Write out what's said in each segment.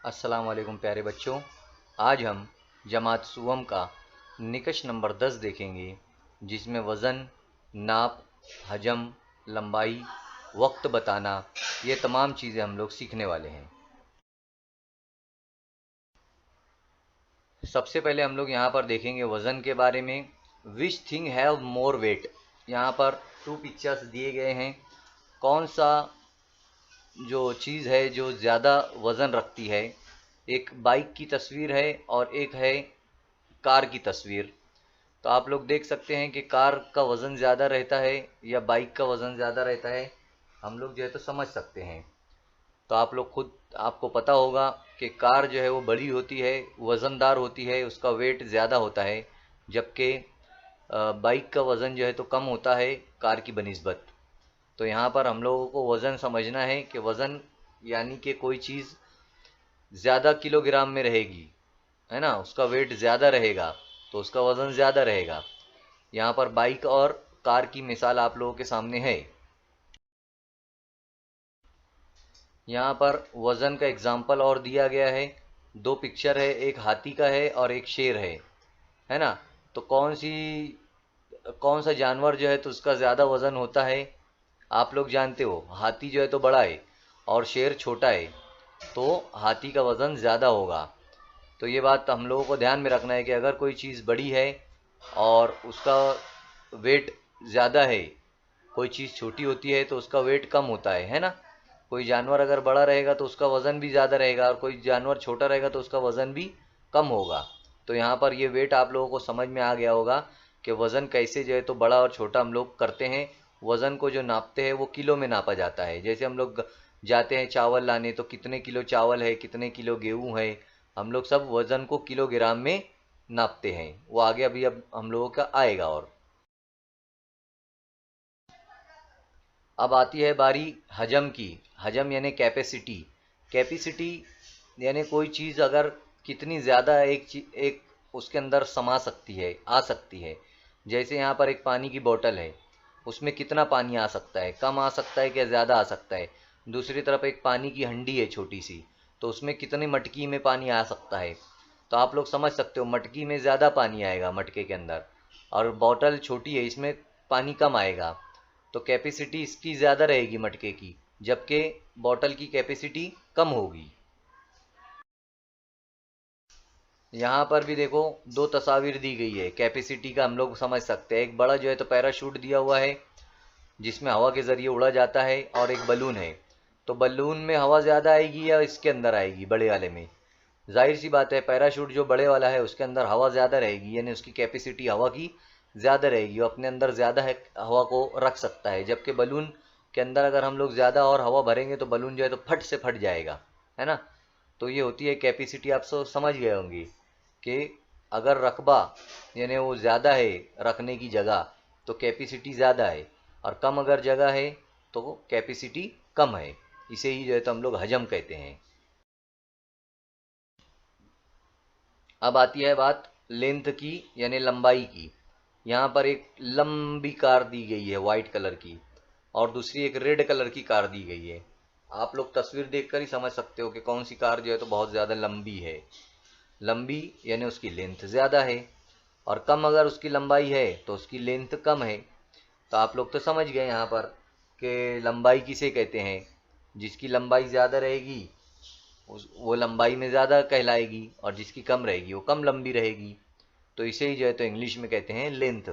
अस्सलाम वालेकुम प्यारे बच्चों। आज हम जमात सुवम का निकश नंबर 10 देखेंगे, जिसमें वज़न, नाप, हजम, लंबाई, वक्त बताना, ये तमाम चीज़ें हम लोग सीखने वाले हैं। सबसे पहले हम लोग यहाँ पर देखेंगे वज़न के बारे में। Which thing have more weight. यहाँ पर 2 पिक्चर्स दिए गए हैं। कौन सा जो चीज़ है जो ज़्यादा वज़न रखती है। एक बाइक की तस्वीर है और एक है कार की तस्वीर। तो आप लोग देख सकते हैं कि कार का वज़न ज़्यादा रहता है या बाइक का वज़न ज़्यादा रहता है। हम लोग जो है तो समझ सकते हैं। तो आप लोग खुद आपको पता होगा कि कार जो है वो बड़ी होती है, वज़नदार होती है, उसका वेट ज़्यादा होता है, जबकि बाइक का वज़न जो है तो कम होता है कार की बनिस्बत। तो यहाँ पर हम लोगों को वज़न समझना है कि वज़न यानी कि कोई चीज़ ज़्यादा किलोग्राम में रहेगी, है ना, उसका वेट ज़्यादा रहेगा तो उसका वज़न ज़्यादा रहेगा। यहाँ पर बाइक और कार की मिसाल आप लोगों के सामने है। यहाँ पर वज़न का एग्जाम्पल और दिया गया है। 2 पिक्चर है, एक हाथी का है और एक शेर है ना। तो कौन सा जानवर जो है तो उसका ज़्यादा वज़न होता है। आप लोग जानते हो हाथी जो है तो बड़ा है और शेर छोटा है, तो हाथी का वज़न ज़्यादा होगा। तो ये बात हम लोगों को ध्यान में रखना है कि अगर कोई चीज़ बड़ी है और उसका वेट ज़्यादा है, कोई चीज़ छोटी होती है तो उसका वेट कम होता है ना। कोई जानवर अगर बड़ा रहेगा तो उसका वज़न भी ज़्यादा रहेगा और कोई जानवर छोटा रहेगा तो उसका वज़न भी कम होगा। तो यहाँ पर ये वेट आप लोगों को समझ में आ गया होगा कि वज़न कैसे जो है तो बड़ा और छोटा हम लोग करते हैं। वज़न को जो नापते हैं वो किलो में नापा जाता है। जैसे हम लोग जाते हैं चावल लाने तो कितने किलो चावल है, कितने किलो गेहूँ है, हम लोग सब वज़न को किलोग्राम में नापते हैं। वो आगे अभी अब हम लोगों का आएगा। और अब आती है बारी हजम की। हजम यानी कैपेसिटी। कैपेसिटी यानी कोई चीज़ अगर कितनी ज़्यादा एक उसके अंदर समा सकती है, आ सकती है। जैसे यहाँ पर एक पानी की बोतल है, उसमें कितना पानी आ सकता है, कम आ सकता है क्या ज़्यादा आ सकता है। दूसरी तरफ एक पानी की हंडी है छोटी सी, तो उसमें कितनी मटकी में पानी आ सकता है। तो आप लोग समझ सकते हो मटकी में ज़्यादा पानी आएगा मटके के अंदर, और बोतल छोटी है इसमें पानी कम आएगा। तो कैपेसिटी इसकी ज़्यादा रहेगी मटके की, जबकि बॉटल की कैपेसिटी कम होगी। यहाँ पर भी देखो 2 तस्वीर दी गई है कैपेसिटी का, हम लोग समझ सकते हैं। एक बड़ा जो है तो पैराशूट दिया हुआ है जिसमें हवा के ज़रिए उड़ा जाता है, और एक बलून है। तो बलून में हवा ज़्यादा आएगी या इसके अंदर आएगी, बड़े वाले में। जाहिर सी बात है पैराशूट जो बड़े वाला है उसके अंदर हवा ज़्यादा रहेगी, यानी उसकी कैपेसिटी हवा की ज़्यादा रहेगी, वो अपने अंदर ज़्यादा है हवा को रख सकता है। जबकि बलून के अंदर अगर हम लोग ज़्यादा और हवा भरेंगे तो बलून जो है तो फट से फट जाएगा, है ना। तो ये होती है कैपेसिटी। आप सब समझ गए होंगे कि अगर रकबा यानी वो ज़्यादा है रखने की जगह तो कैपेसिटी ज़्यादा है, और कम अगर जगह है तो कैपेसिटी कम है। इसे ही जो है तो हम लोग हजम कहते हैं। अब आती है बात लेंथ की यानी लंबाई की। यहाँ पर एक लंबी कार दी गई है वाइट कलर की, और दूसरी एक रेड कलर की कार दी गई है। आप लोग तस्वीर देखकर ही समझ सकते हो कि कौन सी कार जो है तो बहुत ज़्यादा लंबी है। लंबी यानी उसकी लेंथ ज़्यादा है, और कम अगर उसकी लंबाई है तो उसकी लेंथ कम है। तो आप लोग तो समझ गए यहाँ पर कि लंबाई किसे कहते हैं। जिसकी लंबाई ज़्यादा रहेगी वो लंबाई में ज़्यादा कहलाएगी, और जिसकी कम रहेगी वो कम लंबी रहेगी। तो इसे ही जो है तो इंग्लिश में कहते हैं लेंथ।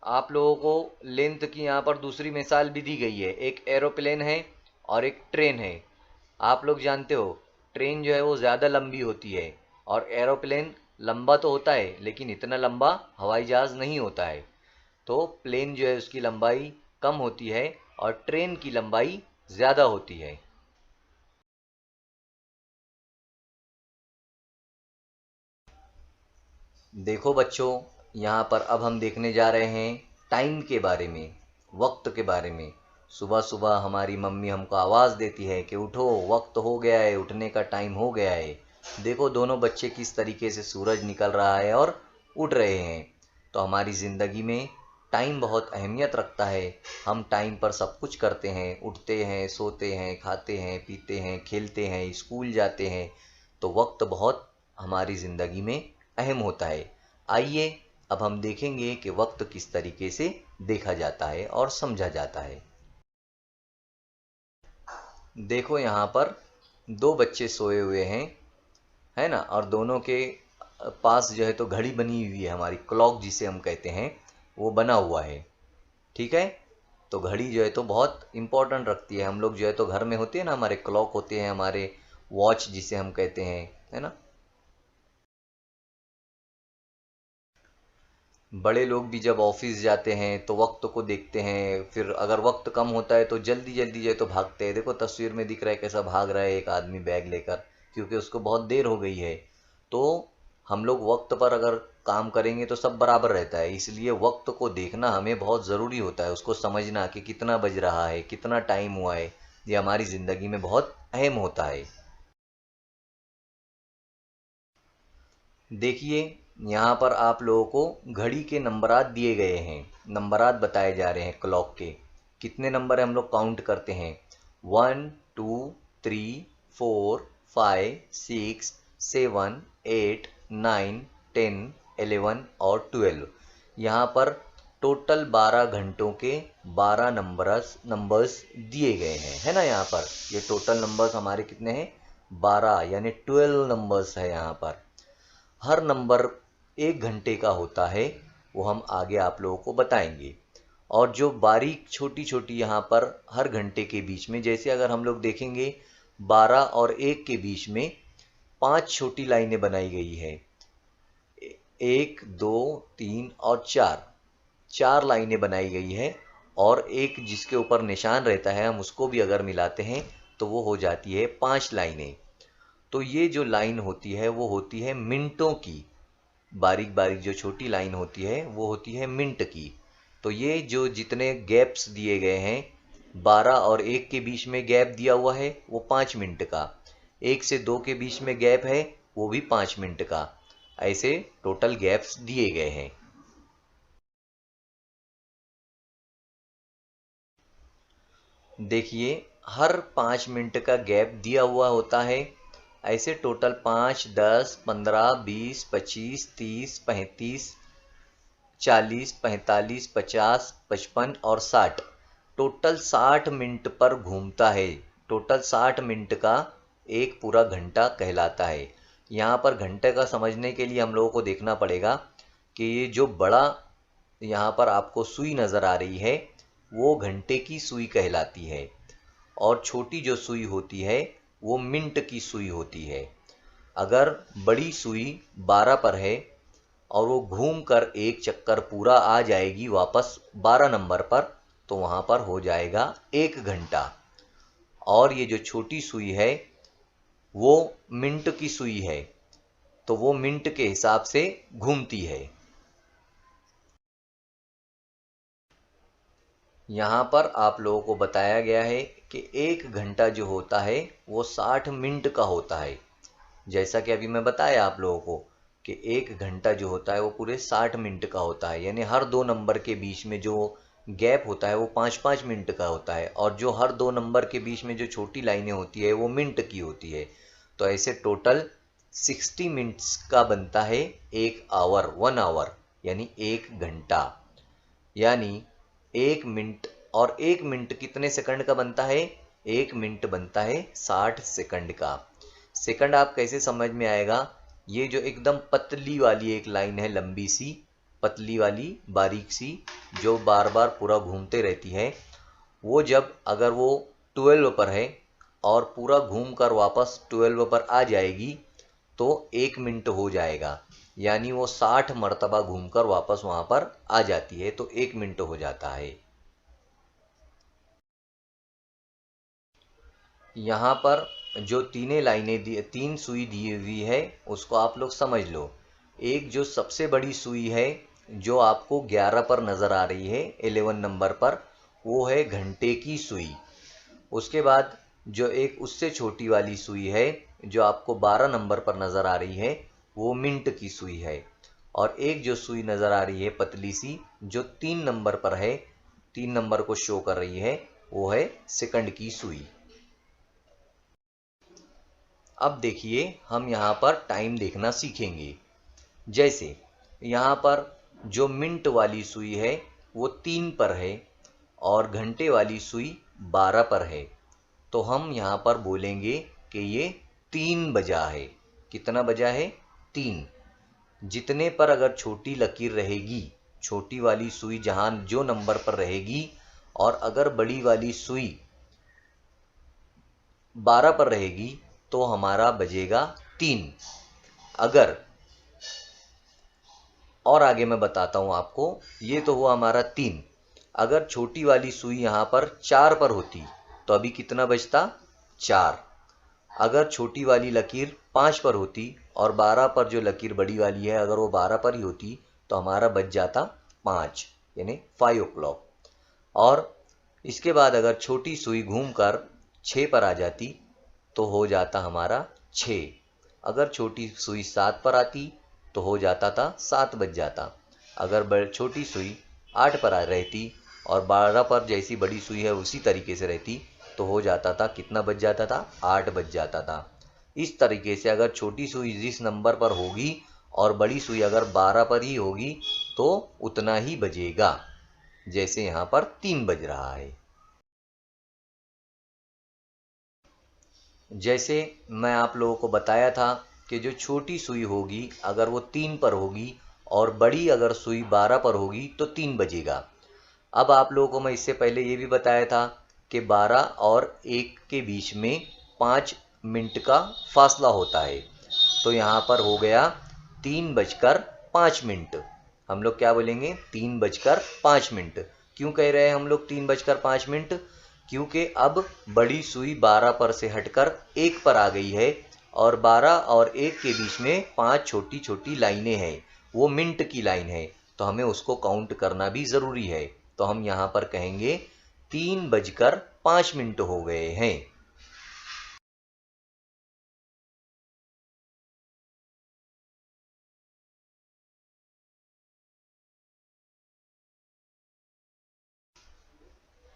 आप लोगों को लेंथ की यहाँ पर दूसरी मिसाल भी दी गई है। एक एरोप्लेन है और एक ट्रेन है। आप लोग जानते हो ट्रेन जो है वो ज़्यादा लंबी होती है, और एरोप्लेन लंबा तो होता है लेकिन इतना लंबा हवाई जहाज़ नहीं होता है। तो प्लेन जो है उसकी लंबाई कम होती है और ट्रेन की लंबाई ज़्यादा होती है। देखो बच्चों, यहाँ पर अब हम देखने जा रहे हैं टाइम के बारे में, वक्त के बारे में। सुबह सुबह हमारी मम्मी हमको आवाज़ देती है कि उठो, वक्त हो गया है, उठने का टाइम हो गया है। देखो दोनों बच्चे किस तरीके से सूरज निकल रहा है और उठ रहे हैं। तो हमारी ज़िंदगी में टाइम बहुत अहमियत रखता है। हम टाइम पर सब कुछ करते हैं, उठते हैं, सोते हैं, खाते हैं, पीते हैं, खेलते हैं, स्कूल जाते हैं, तो वक्त बहुत हमारी ज़िंदगी में अहम होता है। आइए अब हम देखेंगे कि वक्त किस तरीके से देखा जाता है और समझा जाता है। देखो यहाँ पर दो बच्चे सोए हुए हैं, है ना, और दोनों के पास जो है तो घड़ी बनी हुई है, हमारी क्लॉक जिसे हम कहते हैं वो बना हुआ है। ठीक है, तो घड़ी जो है तो बहुत इम्पोर्टेंट रखती है। हम लोग जो है तो घर में होते हैं ना, हमारे क्लॉक होते हैं, हमारे वॉच जिसे हम कहते हैं, है ना। बड़े लोग भी जब ऑफिस जाते हैं तो वक्त को देखते हैं, फिर अगर वक्त कम होता है तो जल्दी जल्दी जो है तो भागते हैं। देखो तस्वीर में दिख रहा है कैसा भाग रहा है एक आदमी बैग लेकर, क्योंकि उसको बहुत देर हो गई है। तो हम लोग वक्त पर अगर काम करेंगे तो सब बराबर रहता है, इसलिए वक्त को देखना हमें बहुत ज़रूरी होता है। उसको समझना कि कितना बज रहा है, कितना टाइम हुआ है, ये हमारी ज़िंदगी में बहुत अहम होता है। देखिए यहाँ पर आप लोगों को घड़ी के नंबरात दिए गए हैं, नंबरात बताए जा रहे हैं क्लॉक के। कितने नंबर है हम लोग काउंट करते हैं, 1 2 3 4 5 6 7 8 9 10 11 और 12। यहाँ पर टोटल 12 घंटों के 12 नंबर्स दिए गए हैं, है ना। यहाँ पर ये टोटल नंबर्स हमारे कितने हैं, 12 यानी 12 नंबर्स है यहाँ पर। हर नंबर 1 घंटे का होता है, वो हम आगे आप लोगों को बताएंगे। और जो बारीक छोटी छोटी यहाँ पर हर घंटे के बीच में, जैसे अगर हम लोग देखेंगे 12 और 1 के बीच में 5 छोटी लाइनें बनाई गई है, 1 2 3 और 4, 4 लाइनें बनाई गई है। और एक जिसके ऊपर निशान रहता है, हम उसको भी अगर मिलाते हैं तो वो हो जाती है 5 लाइनें। तो ये जो लाइन होती है वो होती है मिनटों की, बारीक बारीक जो छोटी लाइन होती है वो होती है मिनट की। तो ये जो जितने गैप्स दिए गए हैं, 12 और 1 के बीच में गैप दिया हुआ है वो 5 मिनट का, 1 से 2 के बीच में गैप है वो भी 5 मिनट का, ऐसे टोटल गैप्स दिए गए हैं। देखिए हर 5 मिनट का गैप दिया हुआ होता है, ऐसे टोटल 5 10 15 20 25 30 35 40 45 50 55 और 60, टोटल 60 मिनट पर घूमता है। टोटल 60 मिनट का एक पूरा घंटा कहलाता है। यहाँ पर घंटे का समझने के लिए हम लोगों को देखना पड़ेगा कि ये जो बड़ा यहाँ पर आपको सुई नज़र आ रही है वो घंटे की सुई कहलाती है, और छोटी जो सुई होती है वो मिनट की सुई होती है। अगर बड़ी सुई 12 पर है और वो घूम कर एक चक्कर पूरा आ जाएगी वापस 12 नंबर पर, तो वहाँ पर हो जाएगा 1 घंटा। और ये जो छोटी सुई है वो मिनट की सुई है, तो वो मिनट के हिसाब से घूमती है। यहाँ पर आप लोगों को बताया गया है कि 1 घंटा जो होता है वो 60 मिनट का होता है। जैसा कि अभी मैं बताया आप लोगों को कि 1 घंटा जो होता है वो पूरे 60 मिनट का होता है, यानी हर 2 नंबर के बीच में जो गैप होता है वो 5-5 मिनट का होता है, और जो हर 2 नंबर के बीच में जो छोटी लाइनें होती है वो मिनट की होती है। तो ऐसे टोटल 60 मिनट्स का बनता है 1 आवर, 1 आवर यानी 1 घंटा। यानी 1 मिनट, और 1 मिनट कितने सेकंड का बनता है, 1 मिनट बनता है 60 सेकंड का। सेकंड आप कैसे समझ में आएगा, ये जो एकदम पतली वाली एक लाइन है, लंबी सी पतली वाली बारीक सी, जो बार बार पूरा घूमते रहती है, वो जब अगर वो 12 पर है और पूरा घूम कर वापस 12 पर आ जाएगी तो 1 मिनट हो जाएगा, यानी वो 60 मरतबा घूमकर वापस वहां पर आ जाती है, तो 1 मिनट हो जाता है। यहाँ पर जो तीन लाइनें दी, 3 सुई दी हुई है उसको आप लोग समझ लो। एक जो सबसे बड़ी सुई है जो आपको 11 पर नज़र आ रही है, 11 नंबर पर, वो है घंटे की सुई। उसके बाद जो एक उससे छोटी वाली सुई है जो आपको 12 नंबर पर नज़र आ रही है वो मिनट की सुई है। और एक जो सुई नज़र आ रही है पतली सी जो 3 नंबर पर है, 3 नंबर को शो कर रही है, वो है सेकंड की सुई। अब देखिए हम यहाँ पर टाइम देखना सीखेंगे। जैसे यहाँ पर जो मिनट वाली सुई है वो 3 पर है और घंटे वाली सुई 12 पर है, तो हम यहाँ पर बोलेंगे कि ये 3 बजा है। कितना बजा है? 3। जितने पर अगर छोटी लकीर रहेगी, छोटी वाली सुई जहाँ जो नंबर पर रहेगी, और अगर बड़ी वाली सुई 12 पर रहेगी तो हमारा बजेगा 3। अगर और आगे मैं बताता हूं आपको, ये तो हुआ हमारा 3। अगर छोटी वाली सुई यहाँ पर 4 पर होती तो अभी कितना बजता? 4। अगर छोटी वाली लकीर 5 पर होती और 12 पर जो लकीर बड़ी वाली है अगर वो 12 पर ही होती तो हमारा बज जाता 5, यानी 5 o'clock। और इसके बाद अगर छोटी सुई घूमकर 6 पर आ जाती तो हो जाता हमारा 6। अगर छोटी सुई 7 पर आती तो हो जाता था 7 बज जाता। अगर छोटी सुई 8 पर आ रहती और 12 पर जैसी बड़ी सुई है उसी तरीके से रहती तो हो जाता था, कितना बज जाता था? 8 बज जाता था। इस तरीके से अगर छोटी सुई जिस नंबर पर होगी और बड़ी सुई अगर 12 पर ही होगी तो उतना ही बजेगा, जैसे यहाँ पर 3 बज रहा है। जैसे मैं आप लोगों को बताया था कि जो छोटी सुई होगी अगर वो 3 पर होगी और बड़ी अगर सुई 12 पर होगी तो 3 बजेगा। अब आप लोगों को मैं इससे पहले ये भी बताया था कि 12 और 1 के बीच में 5 मिनट का फासला होता है, तो यहाँ पर हो गया 3:05। हम लोग क्या बोलेंगे? 3:05। क्यों कह रहे हैं हम लोग 3:05? क्योंकि अब बड़ी सुई 12 पर से हटकर 1 पर आ गई है और 12 और 1 के बीच में 5 छोटी छोटी लाइनें हैं, वो मिनट की लाइन है, तो हमें उसको काउंट करना भी ज़रूरी है। तो हम यहाँ पर कहेंगे 3:05 हो गए हैं।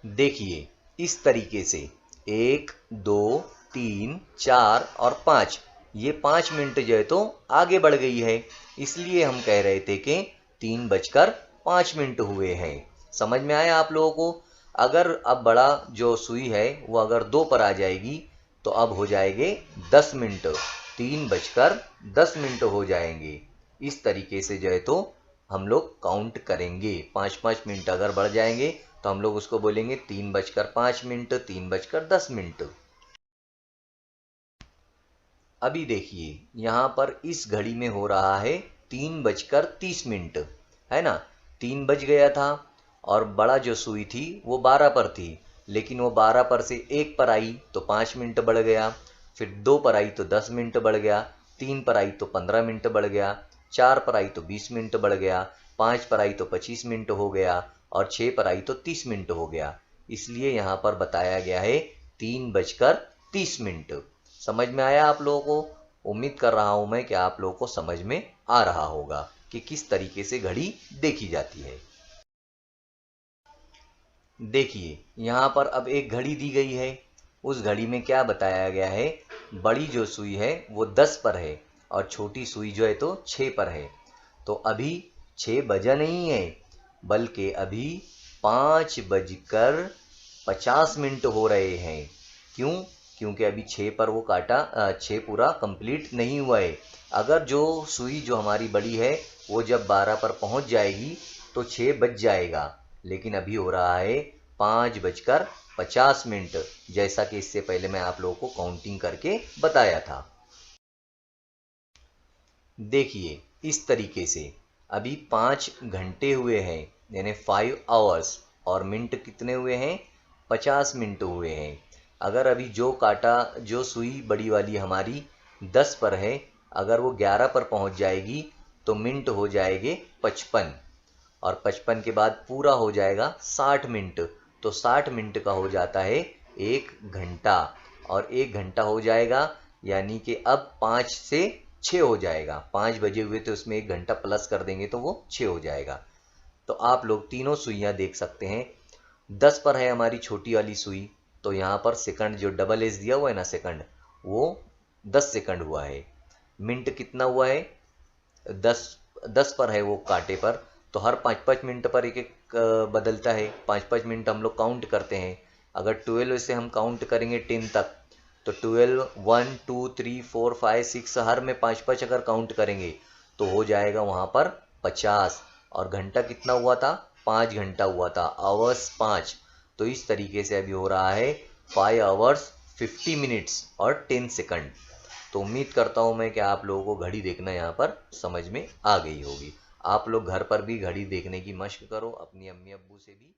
देखिए इस तरीके से 1, 2, 3, 4 और 5, ये 5 मिनट जो है तो आगे बढ़ गई है, इसलिए हम कह रहे थे कि 3:05 हुए हैं। समझ में आया आप लोगों को? अगर अब बड़ा जो सुई है वो अगर 2 पर आ जाएगी तो अब हो जाएंगे 10 मिनट, 3:10 हो जाएंगे। इस तरीके से जो है तो हम लोग काउंट करेंगे। 5-5 मिनट अगर बढ़ जाएंगे तो हम लोग उसको बोलेंगे 3:05, 3:10। अभी देखिए यहाँ पर इस घड़ी में हो रहा है 3:30, है ना? 3 बज गया था और बड़ा जो सुई थी वो 12 पर थी, लेकिन वो 12 पर से 1 पर आई तो 5 मिनट बढ़ गया, फिर 2 पर आई तो 10 मिनट बढ़ गया, 3 पर आई तो 15 मिनट बढ़ गया, 4 पर आई तो 20 मिनट बढ़ गया, 5 पर आई तो 25 मिनट हो गया और 6 पर आई तो 30 मिनट हो गया। इसलिए यहाँ पर बताया गया है 3:30। समझ में आया आप लोगों को? उम्मीद कर रहा हूं मैं कि आप लोगों को समझ में आ रहा होगा कि किस तरीके से घड़ी देखी जाती है। देखिए यहाँ पर अब एक घड़ी दी गई है, उस घड़ी में क्या बताया गया है? बड़ी जो सुई है वो 10 पर है और छोटी सुई जो है तो 6 पर है। तो अभी 6 बजा नहीं है, बल्कि अभी 5:50 हो रहे हैं। क्यों? क्योंकि अभी 6 पर वो काटा 6 पूरा कंप्लीट नहीं हुआ है। अगर जो सुई जो हमारी बड़ी है वो जब 12 पर पहुंच जाएगी तो 6 बज जाएगा, लेकिन अभी हो रहा है 5:50, जैसा कि इससे पहले मैं आप लोगों को काउंटिंग करके बताया था। देखिए इस तरीके से अभी 5 घंटे हुए हैं, यानी 5 आवर्स, और मिनट कितने हुए हैं? 50 मिनट हुए हैं। अगर अभी जो काटा जो सुई बड़ी वाली हमारी 10 पर है, अगर वो 11 पर पहुंच जाएगी तो मिनट हो जाएंगे 55, और 55 के बाद पूरा हो जाएगा 60 मिनट, तो 60 मिनट का हो जाता है 1 घंटा, और 1 घंटा हो जाएगा यानी कि अब 5 से 6 हो जाएगा। 5 बजे हुए तो उसमें 1 घंटा प्लस कर देंगे तो वो 6 हो जाएगा। तो आप लोग तीनों सुइयां देख सकते हैं। 10 पर है हमारी छोटी वाली सुई, तो यहाँ पर सेकंड जो डबल एस दिया हुआ है ना सेकंड, वो 10 सेकंड हुआ है। मिनट कितना हुआ है, 10 पर है वो कांटे पर, तो हर 5-5 मिनट पर एक एक बदलता है। 5-5 मिनट हम लोग काउंट करते हैं। अगर 12 से हम काउंट करेंगे 10 तक, तो 12 1 2 3 4 5 6 हर में 5-5 अगर काउंट करेंगे तो हो जाएगा वहाँ पर 50। और घंटा कितना हुआ था, 5 घंटा हुआ था, आवर्स 5। तो इस तरीके से अभी हो रहा है 5 आवर्स 50 मिनट्स और 10 सेकंड। तो उम्मीद करता हूँ मैं कि आप लोगों को घड़ी देखना यहाँ पर समझ में आ गई होगी। आप लोग घर पर भी घड़ी देखने की मशक करो, अपनी अम्मी अब्बू से भी